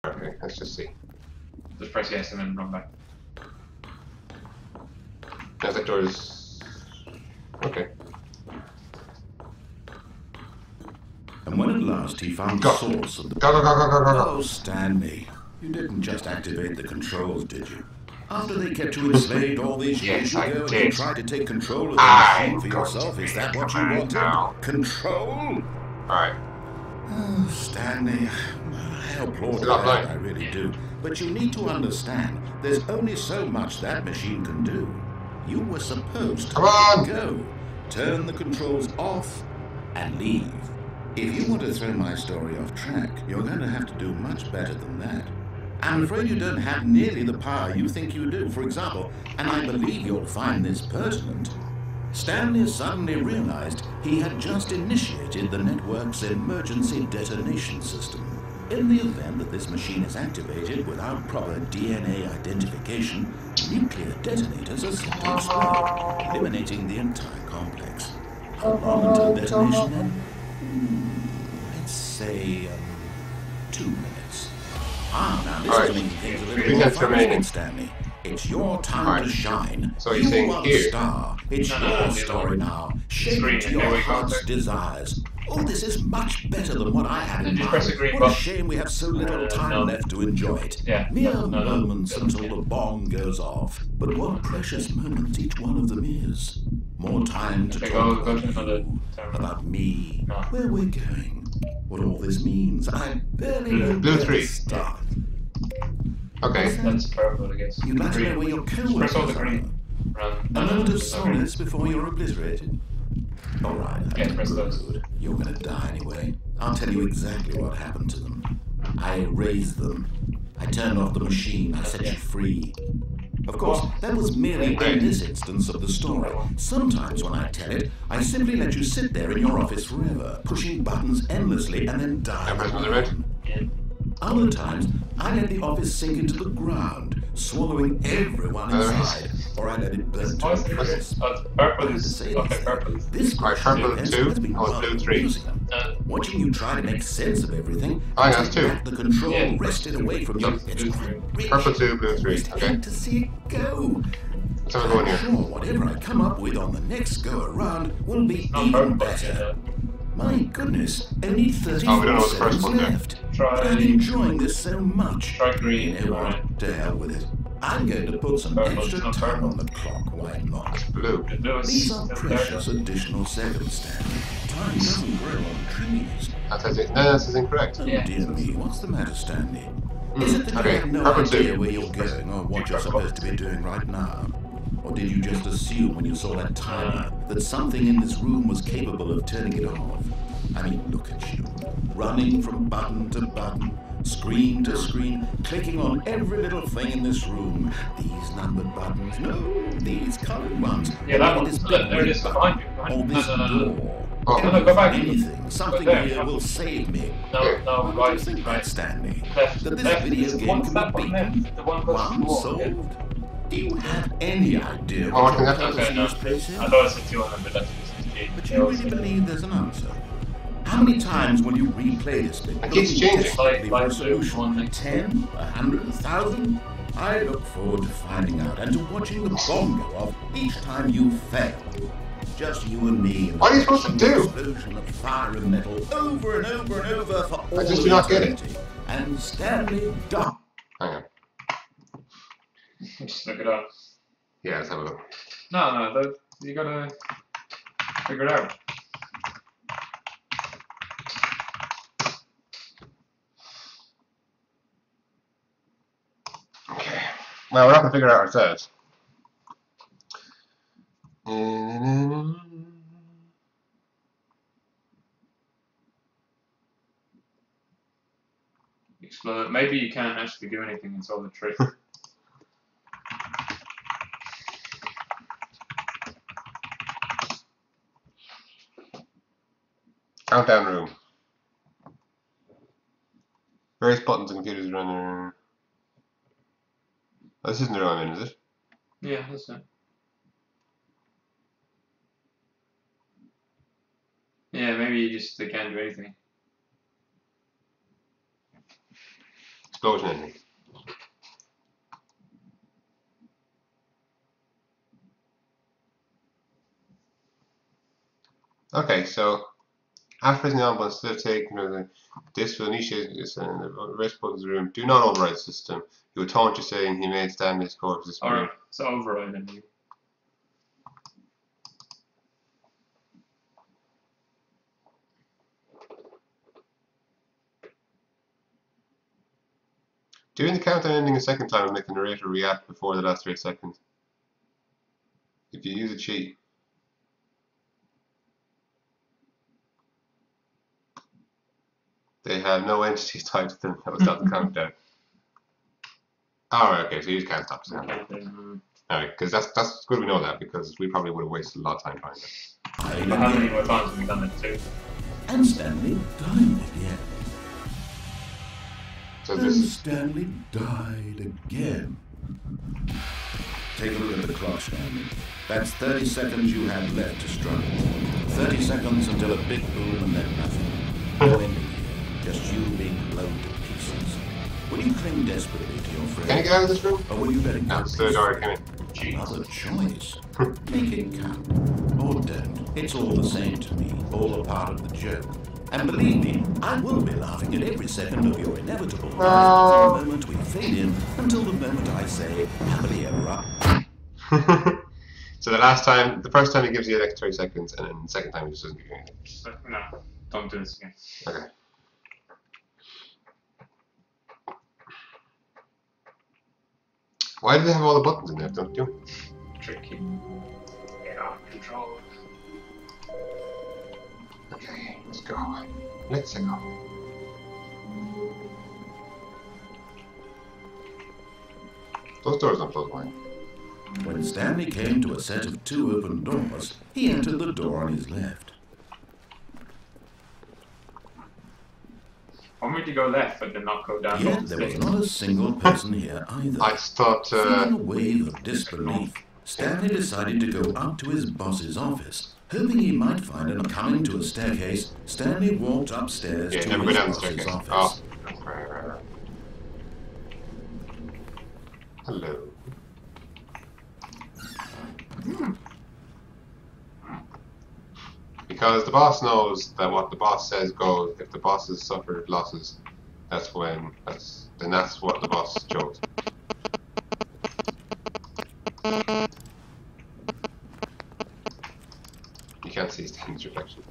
Okay, let's just see. Just press yes and then run back. Now that door is... Okay. And when at last he found the source of the... Go. Oh, Stanley, you didn't just activate the controls, did you? After they kept you enslaved all these years, you go and try to take control of the machine for yourself. Is that what you wanted? Now. Control? Alright. Oh, Stanley, I applaud you, I really do. But you need to understand, there's only so much that machine can do. You were supposed to go, turn the controls off, and leave. If you want to throw my story off track, you're going to have to do much better than that. I'm afraid you don't have nearly the power you think you do. For example, and I believe you'll find this pertinent, Stanley suddenly realized he had just initiated the network's emergency detonation system. In the event that this machine is activated without proper DNA identification, nuclear detonators are set to explode, eliminating the entire complex. How long until detonation then? Let's say 2 minutes. Now this is making things a little more fun, Stanley. It's your time to shine. So you're saying are here. The star. It's your story now. Shape it to your heart's desires. Oh, this is much better than what I had in mind. What a shame we have so little time left to enjoy it. Mere moments until the bomb goes off. But what precious moments each one of them is. More time to talk about me, where we're going, what all this means. I barely know where to start. Okay. That's purple, I guess. You'd like to know where your Press all the co-workers green. are. A moment of solace before you're obliterated. Alright, Yeah, press those. You're gonna die anyway. I'll tell you exactly what happened to them. I raised them. I turned off the machine. I set you free. Of course, that was merely in this instance of the story. Sometimes when I tell it, I simply let you sit there in your office forever, pushing buttons endlessly and then die. Other times, I let the office sink into the ground, swallowing everyone inside, or I let it burn to a crisp. Purple is... Okay, purple is... This purple 2, blue 3. Watching you try to make sense of everything, that's 2. the control wrested away from you. Purple 2, blue 3. Okay. To see it go. So we're going here. Sure, whatever I come up with on the next go around will be even better. My goodness, only 34 seconds left. I'm enjoying this so much. Try green. You know what? To hell with it. I'm going to put some extra time on the clock, why not? Blue. These are precious additional seconds, Stanley. Time doesn't grow on trees. That's incorrect. Oh dear me, what's the matter, Stanley? Is it that you have no idea where you're going or what you're supposed to be doing right now? Or did you just assume when you saw that timer that something in this room was capable of turning it off? I mean, look at you, running from button to button, screen to screen, clicking on every little thing in this room. These numbered buttons, no, these colored ones. Yeah, that one. There it is, behind you. Or this door. No, go back. Anything, something here will save me. No, right, right, Stanley. Left, that this video game can be beaten. The one solved. Do you have any idea Oh, what I your think purpose in no. this place is? I thought it said 200, but that's just But you really believe there's an answer? How many times will you replay this bit? It keeps changing. Like solution 10, 100, 1,000? I look forward to finding out and to watching the bomb go off each time you fail. Just you and me. What are you supposed to do? Explosion of fire and metal over and over and over for all I just do not get it. eternity. And Stanley Doc. Hang on. Just look it up. Yeah, let's have a look. No, you gotta figure it out. Okay. Well, we're not going to figure it out ourselves. Explode. Maybe you can't actually do anything and solve the trick. Countdown room. Various buttons and computers around there. Oh, this isn't the room I'm in, is it? Yeah, that's it. Yeah, maybe you just can't do anything. explosion ending. Okay, so after pressing the on button, instead of taking this will initiate this and the rest buttons in the room. Do not override the system. He will taunt you saying he made Stanley's corpse disappear. Alright, so override ending. Doing the countdown ending a second time will make the narrator react before the last 3 seconds. If you use a cheat. They have no entities tied to them. That was not the countdown. Alright, okay, so you can't stop it. Alright, because that's good we know that, because we probably would have wasted a lot of time finding it. But how many more times have we done it too? And Stanley died again. So And this is Stanley died again. Take a look at the clock, Stanley. That's 30 seconds you have left to struggle. 30 seconds until a big boom and then nothing. No ending here, just you being blown to pieces. Will you cling desperately to your friend? Can you get out of this room? Or will you let it go? No, it's the door, can it? Another choice. Make it count. Or don't. It's all the same to me. All a part of the joke. And believe me, I will be laughing at every second of your inevitable life from the moment we fade in until the moment I say, happily ever after. So the first time he gives you an extra 30 seconds, and then the second time he just doesn't give you anything. No, don't do this again. Okay. Why do they have all the buttons in there? Don't you? Tricky. Get out of control. Okay, let's go. Let's go. Those doors don't close mine. When Stanley came to a set of 2 open doors, he entered the door on his left. Want me to go left but then not go down? Yet there was not a single person here either. I just thought, Feeling a wave of disbelief, Stanley decided to go up to his boss's office. Hoping he might find him coming to a staircase, Stanley walked upstairs to never go his down the boss's staircase. office. Oh, right. Hello. Because the boss knows that what the boss says goes. If the boss has suffered losses, that's what the boss chose. You can't see Stanley's reflection.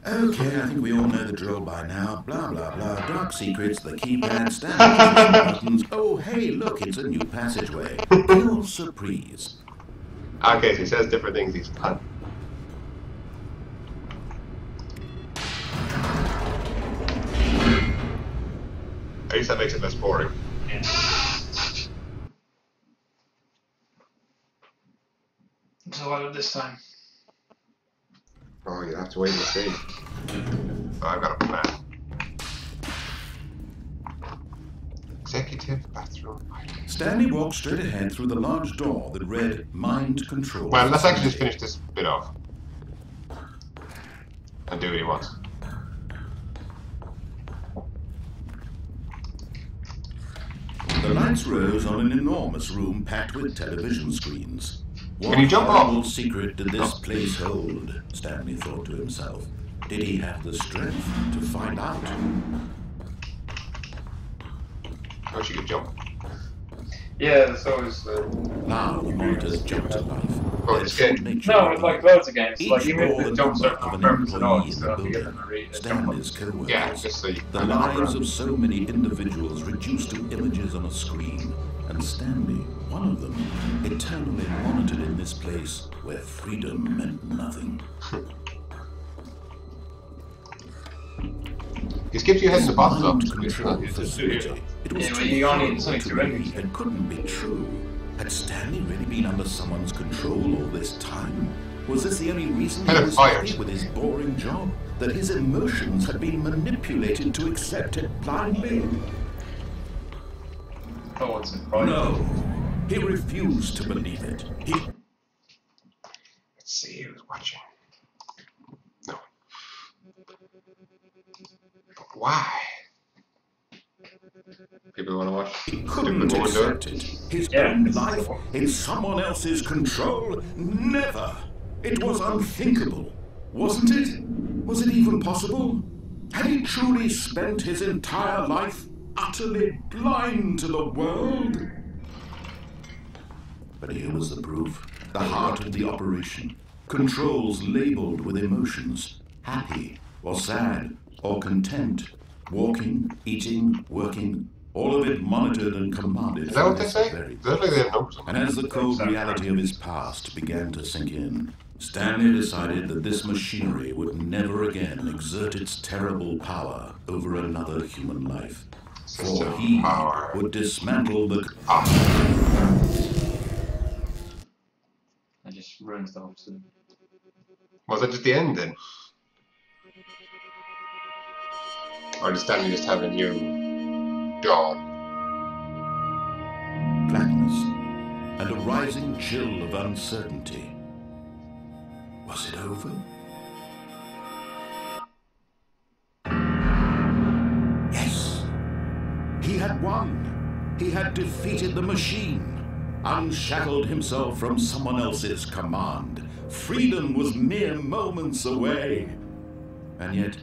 Okay, I think we all know the drill by now. Blah, blah, blah. Dark secrets, the keypad, standard buttons. Oh, hey, look, it's a new passageway. Quelle surprise. Okay, so he says different things each time. At least that makes it less boring. Yeah. So what this time? Oh, you have to wait and see. Oh, I've got a plan. Executive bathroom. Stanley walked straight ahead through the large door that read Mind Control. Well, let's actually just finish this bit off. And do what he wants. The lights rose on an enormous room packed with television screens. Can you jump off? What secret did this place hold? Stanley thought to himself. Did he have the strength to find out? Oh, she could jump. Yeah, that's always Now the monitors jumped to life. Oh, it's good. No, it's like loads of games. Each Like even ball if the the jumps number are of for an no purpose at all, employee you in still the have to get building. them to read Stanley's co-workers. Yeah, just so you The lives of so many individuals reduced to images on a screen, and Stanley, one of them, eternally monitored in this place where freedom meant nothing. He skips you ahead in the boss though. Mind control facility. It was Yeah, but too you only- horrible it's only to 2 endings. believe. It couldn't be true. Had Stanley really been under someone's control all this time? Was this the only reason he Kind of was fired. happy with his boring job? That his emotions had been manipulated to accept it blindly? Oh, what's in private? No. He refused to believe it. Let's see who's watching. No. Why? People want to watch. He couldn't accept it. His own life in someone else's control? Never! It was unthinkable, wasn't it? Was it even possible? Had he truly spent his entire life utterly blind to the world? But here was the proof, the heart of the operation. Controls labeled with emotions, happy or sad or content, walking, eating, working, all of it monitored and commanded. Is that what they say? Is that like they have numbers on it? And as the cold reality of his past began to sink in, Stanley decided that this machinery would never again exert its terrible power over another human life. For he would dismantle the... That just ruins the whole scene. Was that just the end then? Or did Stanley just have a new dawn? Blackness and a rising chill of uncertainty. Was it over? Yes! He had won! He had defeated the machine, unshackled himself from someone else's command. Freedom was mere moments away. And yet,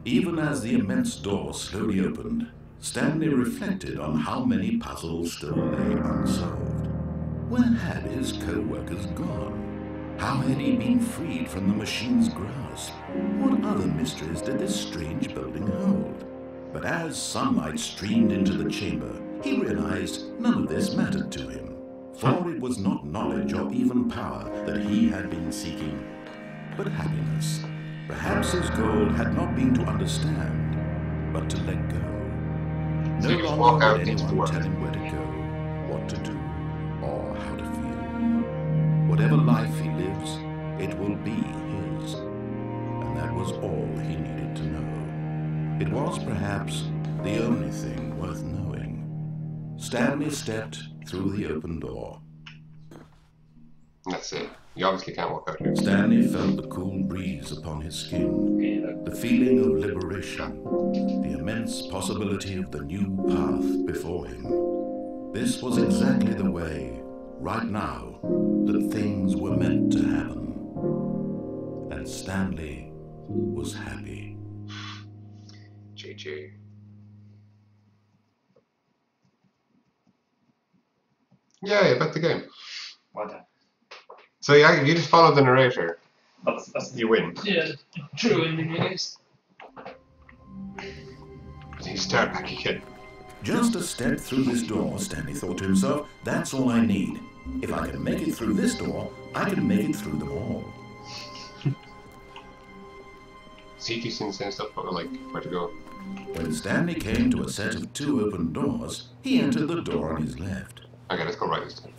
even as the immense door slowly opened, Stanley reflected on how many puzzles still lay unsolved. Where had his co-workers gone? How had he been freed from the machine's grasp? What other mysteries did this strange building hold? But as sunlight streamed into the chamber, he realized none of this mattered to him. For it was not knowledge or even power that he had been seeking, but happiness. Perhaps his goal had not been to understand, but to let go. So No you just longer walk out would into the anyone world. tell him where to go, what to do, or how to feel. Whatever life he lives, it will be his. And that was all he needed to know. It was perhaps the only thing worth knowing. Stanley stepped through the open door. That's it. You obviously can't walk out here. Stanley felt the cool breeze upon his skin, the feeling of liberation, the immense possibility of the new path before him. This was exactly the way, right now, that things were meant to happen. And Stanley was happy. GG. Yeah, back the game. Well done. So yeah, if you just follow the narrator, That's you win. yeah, true ending, I guess. You start back again. Just a step through this door, Stanley thought to himself, that's all I need. If I can make it through this door, I can make it through them all. See if you see the same stuff, but like where to go. When Stanley came to a set of two open doors, he entered the door on his left. Okay, let's go right this time.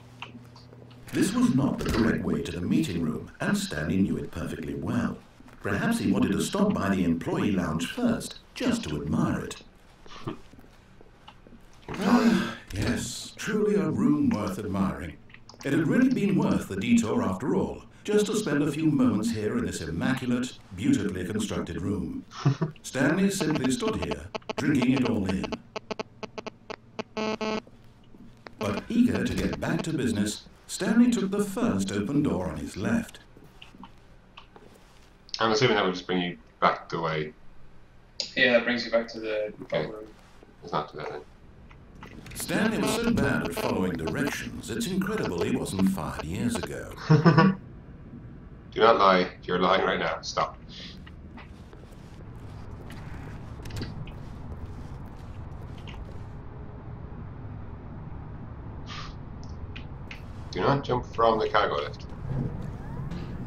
This was not the correct way to the meeting room, and Stanley knew it perfectly well. Perhaps he wanted to stop by the employee lounge first, just to admire it. Yes, truly a room worth admiring. It had really been worth the detour after all, just to spend a few moments here in this immaculate, beautifully constructed room. Stanley simply stood here, drinking it all in. But eager to get back to business, Stanley took the first open door on his left. I'm assuming that would just bring you back the way. Yeah, that brings you back to the Okay. room. It's not too bad then. Stanley was so bad at following directions, it's incredible he wasn't 5 years ago. Do not lie. You're lying right now. Stop. Do not jump from the cargo lift.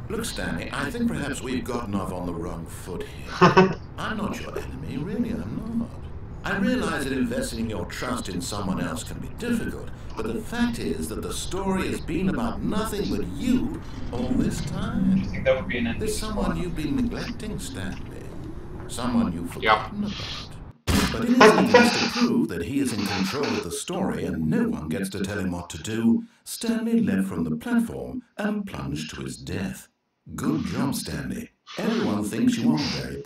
Look, Stanley, I think perhaps we've gotten off on the wrong foot here. I'm not your enemy, really, I'm not. I realize that investing your trust in someone else can be difficult, but the fact is that the story has been about nothing but you all this time. I think that would be an ending. There's someone you've been neglecting, Stanley. Someone you've forgotten about. But it is easy to prove that he is in control of the story and no one gets to tell him what to do. Stanley leapt from the platform and plunged to his death. Good job, Stanley. Everyone thinks you are very